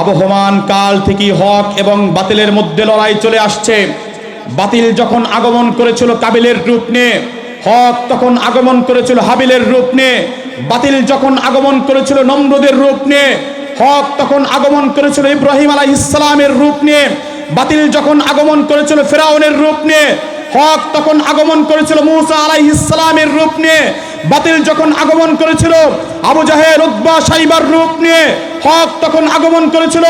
আবহমান কাল থেকে হক এবং বাতিলের মধ্যে লড়াই চলে আসছে। বাতিল যখন আগমন করেছিল কাবিলের রূপ নিয়ে, হক তখন আগমন করেছিল হাবিলের রূপ নিয়ে। বাতিল যখন আগমন করেছিল নমরুদের রূপ নিয়ে, হক তখন আগমন করেছিল ইব্রাহিম আলাইহিস সালামের রূপ নিয়ে। বাতিল যখন আগমন করেছিল ফিরাউনের রূপ নিয়ে, হক তখন আগমন করেছিল মূসা আলাইহিস সালামের রূপ নিয়ে। বাতিল যখন আগমন করেছিল আবু জাহেল উতবা সাইবার রূপ নিয়ে, হক তখন আগমন করেছিল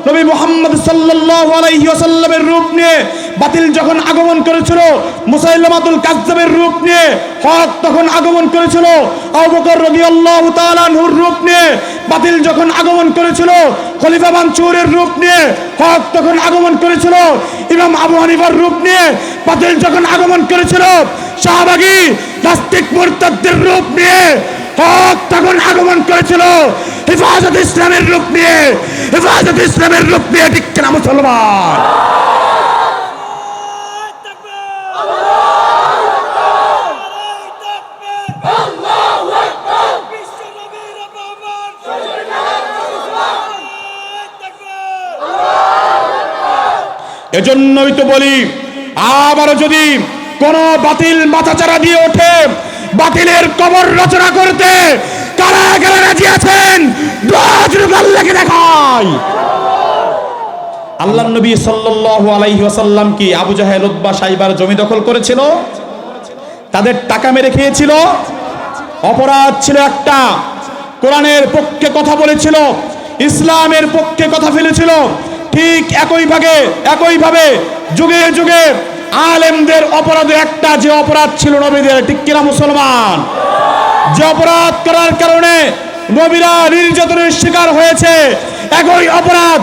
নবী মুহাম্মদ সাল্লাল্লাহু আলাইহি ওয়াসাল্লামের রূপ নিয়ে। বাতিল যখন আগমন করেছিল মুসাইলামাতুল কাজ্জাবের রূপ নিয়ে, হক তখন আগমন করেছিল আবু বকর রাদিয়াল্লাহু তাআলা আনহুর রূপ নিয়ে। বাতিল যখন আগমন করেছিল খলিফা মানসুরের রূপ নিয়ে, হক তখন আগমন করেছিল ইমাম আবু হানিফার রূপ নিয়ে। বাতিল যখন আগমন করেছিল শাহবাগী নাস্তিক মুরতাদদের রূপ নিয়ে, হক তখন আগমন করেছিল হেফাজত ইসলামের রূপ নিয়ে। হেফাজত ইসলামের রূপ নিয়ে, ঠিক কিনা মুসলমান? এজন্যই তো বলি, আবারও যদি কোন বাতিল মাথাচাড়া দিয়ে ওঠে, বাতিলের কবর রচনা করতে কারা কারা রাজি আছেন? আল্লাহকে দেখায়। আল্লাহর নবী সাল্লাল্লাহু আলাইহি ওয়াসাল্লাম কি আবু জাহেল উতবা সাইবার জমি দখল করেছিল? তাদের টাকা মেরে খেয়েছিল? অপরাধ ছিল একটা, কোরআনের পক্ষে কথা বলেছিল, ইসলামের পক্ষে কথা ফেলেছিল। ঠিক একইভাবে যুগে যুগে আলেমদের অপরাধে একটা, যে অপরাধ ছিল নবীদের, ঠিক কিনা মুসলমান? যে অপরাধ করার কারণে নবীরা নির্যাতনের শিকার হয়েছে, একই অপরাধ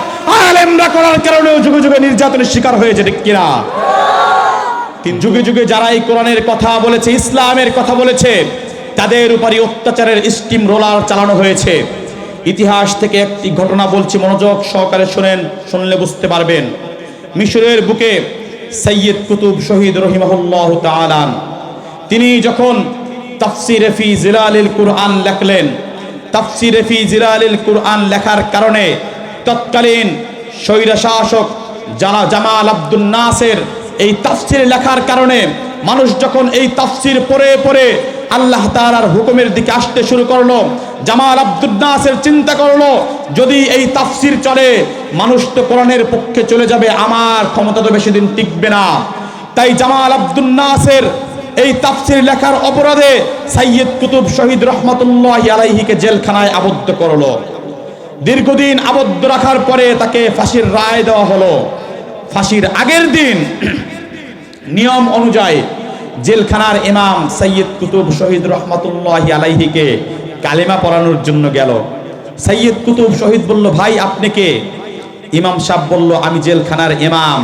আলেমরা করার কারণেও যুগে যুগে নির্যাতনের শিকার হয়েছে, ঠিক কিনা? কিন্তু যুগে যুগে যারা এই কোরআনের কথা বলেছে, ইসলামের কথা বলেছে, তাদের উপরই অত্যাচারের স্টিম রোলার চালানো হয়েছে। ইতিহাস থেকে একটি ঘটনা বলছি, মনোযোগ সহকারে শুনলে বুঝতে পারবেন। মিশরের বুকে সৈয়দ কুতুব শহীদ রহিমাহুল্লাহ তাআলা, তিনি যখন তাফসিরে ফি জিলালিল কুরআন লেখলেন, তাফসিরে ফি জিলালিল কুরআন লেখার কারণে তৎকালীন স্বৈরশাসক জামাল আব্দুল নাসের এই তাফসির লেখার কারণে মানুষ যখন এই তাফসির পড়ে পড়ে আল্লাহ তাআলার হুকুমের দিকে আসতে শুরু করলো, জামাল আব্দুল নাসের চিন্তা করলো, যদি এই তাফসির চলে মানুষ তো কোরআনের পক্ষে চলে যাবে, আমার ক্ষমতা তো বেশি দিন টিকবে না। তাই জামাল আব্দুল নাসের এই তাফসির লেখার অপরাধে সৈয়দ কুতুব শহীদ রহমাতুল্লাহি আলাইহিকে জেলখানায় আবদ্ধ করলো। দীর্ঘদিন আবদ্ধ রাখার পরে তাকে ফাঁসির রায় দেওয়া হলো। ফাঁসির আগের দিন নিয়ম অনুযায়ী জেলখানার ইমাম সৈয়দ কুতুব শহীদ রহমাতুল্লাহি আলাইহিকে কালেমা পড়ানোর জন্য গেল। সৈয়দ কুতুব শহীদ বলল, ভাই আপনি কে? ইমাম সাহেব বলল, আমি জেলখানার ইমাম,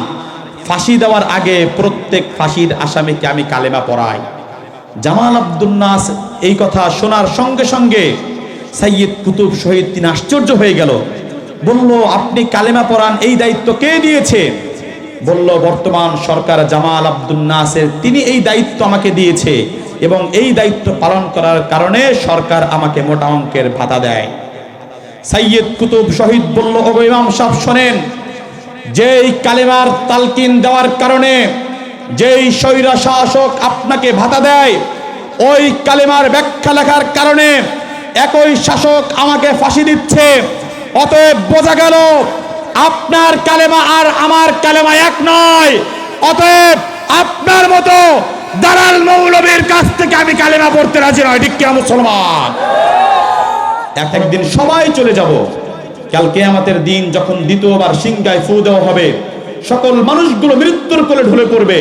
ফাঁসি দেওয়ার আগে প্রত্যেক ফাঁসির আসামিকে আমি কালেমা পড়াই। জামাল আব্দুল নাস এই কথা শোনার সঙ্গে সঙ্গে সৈয়দ কুতুব শহীদ তিনি আশ্চর্য হয়ে গেল। বলল, আপনি কালেমা পড়ান, এই দায়িত্ব কে দিয়েছে? বলল, বর্তমান সরকার জামাল আব্দুল নাসের, তিনি এই দায়িত্ব আমাকে দিয়েছে এবং এই দায়িত্ব পালন করার কারণে সরকার আমাকে মোটা অঙ্কের ভাতা দেয়। সৈয়দ কুতুব শহীদ বলল, ও ইমাম সাহেব শোনেন, যেই কালেমার তালকিন দেওয়ার কারণে যেই স্বৈরা শাসক আপনাকে ভাতা দেয়, ওই কালেমার ব্যাখ্যা লেখার কারণে একই শাসক আমাকে ফাঁসি দিচ্ছে। অতএব বোঝা গেল আপনার কালেমা আর আমার কালেমা এক নয়। অতএব আপনার মতো দালাল মৌলবীর কাছ থেকে আমি কালেমা পড়তে রাজি নয়, ঠিক কিনা মুসলমান? একদিন সবাই চলে যাব। কাল কিয়ামতের দিন যখন দ্বিতীয়বার সিংহায় ফু দেওয়া হবে, সকল মানুষগুলো মৃত্যুর কোলে ঢলে পড়বে,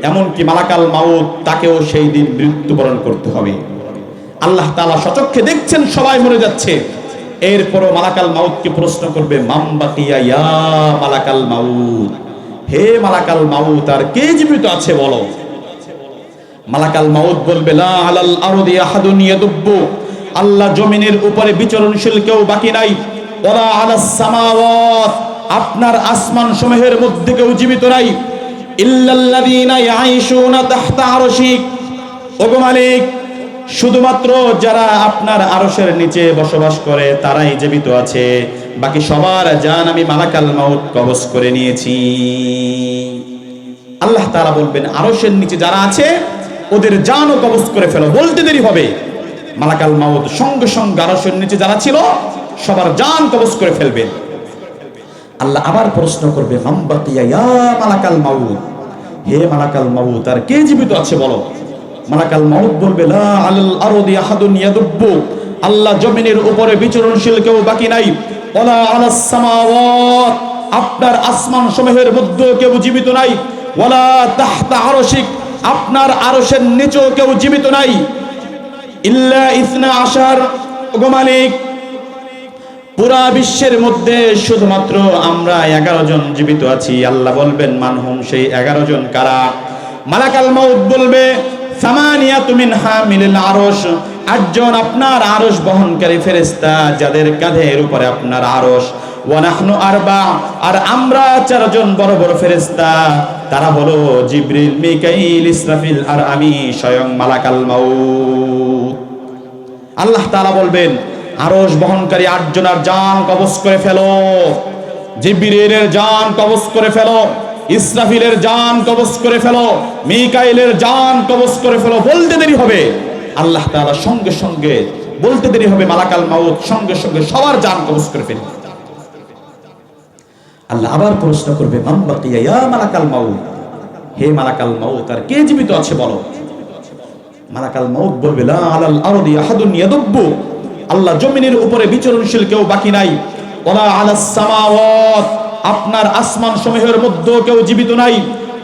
এমনকি মালাকাল মাউত, তাকেও সেই দিন মৃত্যুবরণ করতে হবে। আল্লাহ তাআলা সচক্ষে দেখছেন সবাই মরে যাচ্ছে। এরপরও মালাকাল মাউতকে প্রশ্ন করবে, মাম বাকিয়া ইয়া মালাকাল মাউত, হে মালাকাল মাউত, আর কে জীবিত আছে বলো? মালাকাল মাউত বলবে, লা আলাল আরদি আহাদুন ইয়াদুব্বু, আল্লাহ জমিনের উপরে বিচরণশীল কেউ বাকি নাই। ওয়ালা আলাস সামাওয়াত, আপনার আসমান সমূহের মধ্যে কেউ জীবিত নাই। ইল্লাল্লাযীনা ইয়াঈশুনা তাহতা আরশিক, ওগো মালিক, শুধুমাত্র যারা আপনার আরশের নিচে বসবাস করে তারাই জীবিত আছে। বাকি সবার জান আমি মালাকাল মাউত কবজ করে নিয়েছি। আল্লাহ তাআলা বলবেন আরশের নিচে যারা আছে ওদের জানও কবজ করে ফেলো। বলতে দেরি হবে, মালাকাল মাউত সঙ্গে সঙ্গে আরশের নিচে যারা ছিল সবার জান কবজ করে ফেলবেন। আল্লাহ আবার প্রশ্ন করবে মান বাকিয়া ইয়া মালাকাল মাউত, হে মালাকাল মাউত আর কে জীবিত আছে বলো। মালাকাল মাউত বলবে লা আলাল আরদি আহাদুন ইয়াদুব্বু, আল্লাহ জমিনের উপরে বিচরণশীল কেউ বাকি নাই। ওয়ালা আলাস সামাওয়াত, আপনার আসমান সমূহের মধ্যে কেউ জীবিত নাই। ওয়ালা তাহতা আরশিক, আপনার আরশের নিচেও কেউ জীবিত নাই। ইল্লা ইসনা আশার, ওগো মালিক পুরা বিশ্বের মধ্যে শুধুমাত্র আমরা 11 জন জীবিত আছি। আল্লাহ বলবেন মানহুম, সেই 11 জন কারা? মালাকাল মাউত বলবে সামানিয়াতু মিন হামিলিল আরশ, 8 জন আপনার আরশ বহনকারী ফেরেশতা যাদের কাঁধের উপরে আপনার আরশ। ওয়া নাহনু আরবা, আর আমরা 4 জন বড় বড় ফেরেশতা, তারা হলো জিবরিল, মিকাইল, ইসরাফিল আর আমি স্বয়ং মালাকাল মাউত। আল্লাহ তাআলা বলবেন আরশ বহনকারী 8 জনের জান কবজ করে ফেলো, জিবরিলের জান কবজ করে ফেলো, ইসরাফিলের জান কবজ করে ফেলো, মিকাইলের জান কবজ করে ফেলো। বলতে দেরি হবে, আল্লাহ তাআলা সঙ্গে সঙ্গে বলতে দেরি হবে, মালাকাল মাউত সঙ্গে সঙ্গে সবার জান কবজ করে ফেলবে। আল্লাহ আবার প্রশ্ন করবে মান বাকিয়া ইয়া মালাকাল মাউত, হে মালাকাল মাউত আর কে জীবিত আছে বলো। মালাকাল মাউত বলবে লা আলাল আরদি আহাদুন ইয়াদুব্বু, আল্লাহ জমিনের উপরে বিচরণশীল কেউ বাকি নাই। ওয়ালা আলাস সামাওয়াত, আপনার আসমান সমূহের মধ্যে কেউ জীবিত নাই।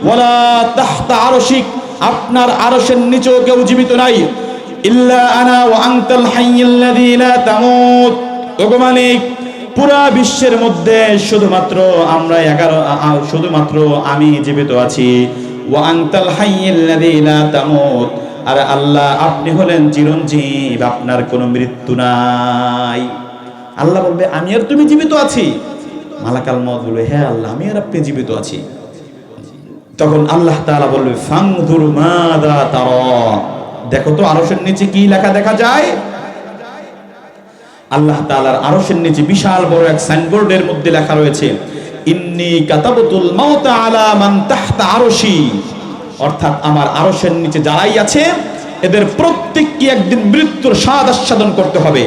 ওয়ালা তাহতা আরশিক, আপনার আরশের নিচেও কেউ জীবিত নাই। ইল্লা আনা ওয়া আনতাল হাইয়্যুল্লাযী লা তামুত, ওগো মালিক পুরা বিশ্বের মধ্যে শুধুমাত্র আমরা 11, শুধুমাত্র আমি জীবিত আছি। ওয়া আনতাল হাইয়্যুল্লাযী লা তামুত, আর আল্লাহ আপনি হলেন চিরঞ্জীব, আপনার কোনো মৃত্যু নাই। আল্লাহ বলবে আমি আর তুমি জীবিত আছি। মালাকাল মাউত বলবে হ্যাঁ আল্লাহ আমি আর আপনি জীবিত আছি। তখন আল্লাহ তাআলা বলবে ফানজুর মাযা তারা, দেখো তো আরশের নিচে কি লেখা দেখা যায়। আল্লাহ তাআলার আরশের নিচে বিশাল বড় এক সাইনবোর্ডের মধ্যে লেখা রয়েছে ইন্নী কাতাবতুল মাউতা আলা মান তাহতা আরশি, অর্থাৎ আমার আরশের নিচে যারাই আছে এদের প্রত্যেককে একদিন মৃত্যুর স্বাদ আস্বাদন করতে হবে।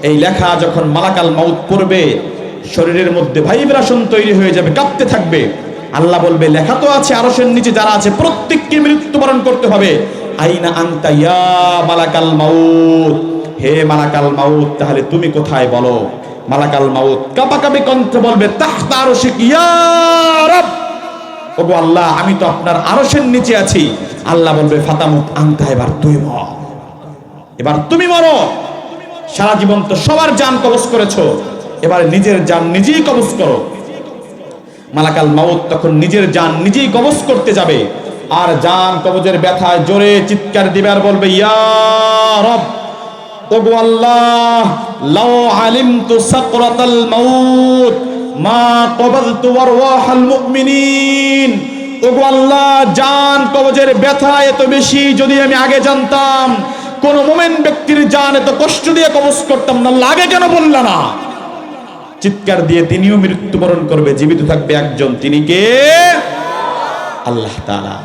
এই লেখা যখন মালাকাল মাউত পড়বে শরীরের মধ্যে ভাইব্রেশন তৈরি হয়ে যাবে, কাঁপতে থাকবে। আল্লাহ বলবে লেখা তো আছে আরশের নিচে যারা আছে প্রত্যেককে মৃত্যুবরণ করতে হবে। আইনা আনতা ইয়া মালাকাল মাউত, হে মালাকাল মাউত তাহলে তুমি কোথায় বলো। মালাকাল মাউত কাঁপাকাঁপি কণ্ঠে বলবে তাহতা আরশিক ইয়া রব, ওগো আল্লাহ আমি তো আপনার আরশের নিচে আছি। আল্লাহ বলবে ফাতামুত আনতা, এবার তুই মর, এবার তুমি মরো। সারা জীবন তো সবার জান কবজ করেছো, এবার নিজের জান নিজেই কবজ করো। মালাকাল মাউত তখন নিজের জান নিজেই কবজ করতে যাবে, আর জান কবজের ব্যথায় জোরে চিৎকার দিবে আর বলবে ইয়া রব, ওগো আল্লাহ লাউ আলিমতু সাকরাতাল মাউত মা কবালতু আরওয়াহাল মুমিনিন, ওগো আল্লাহ জান কবজের ব্যথা এত বেশি যদি আমি আগে জানতাম কোন মুমিন ব্যক্তির জান এত কষ্ট দিয়ে কবজ করতাম না, লাগে কেন বললা না। চিৎকার দিয়ে তিনিও মৃত্যুবরণ করবে, জীবিত থাকবে একজন, তিনি কে? আল্লাহ তাআলা।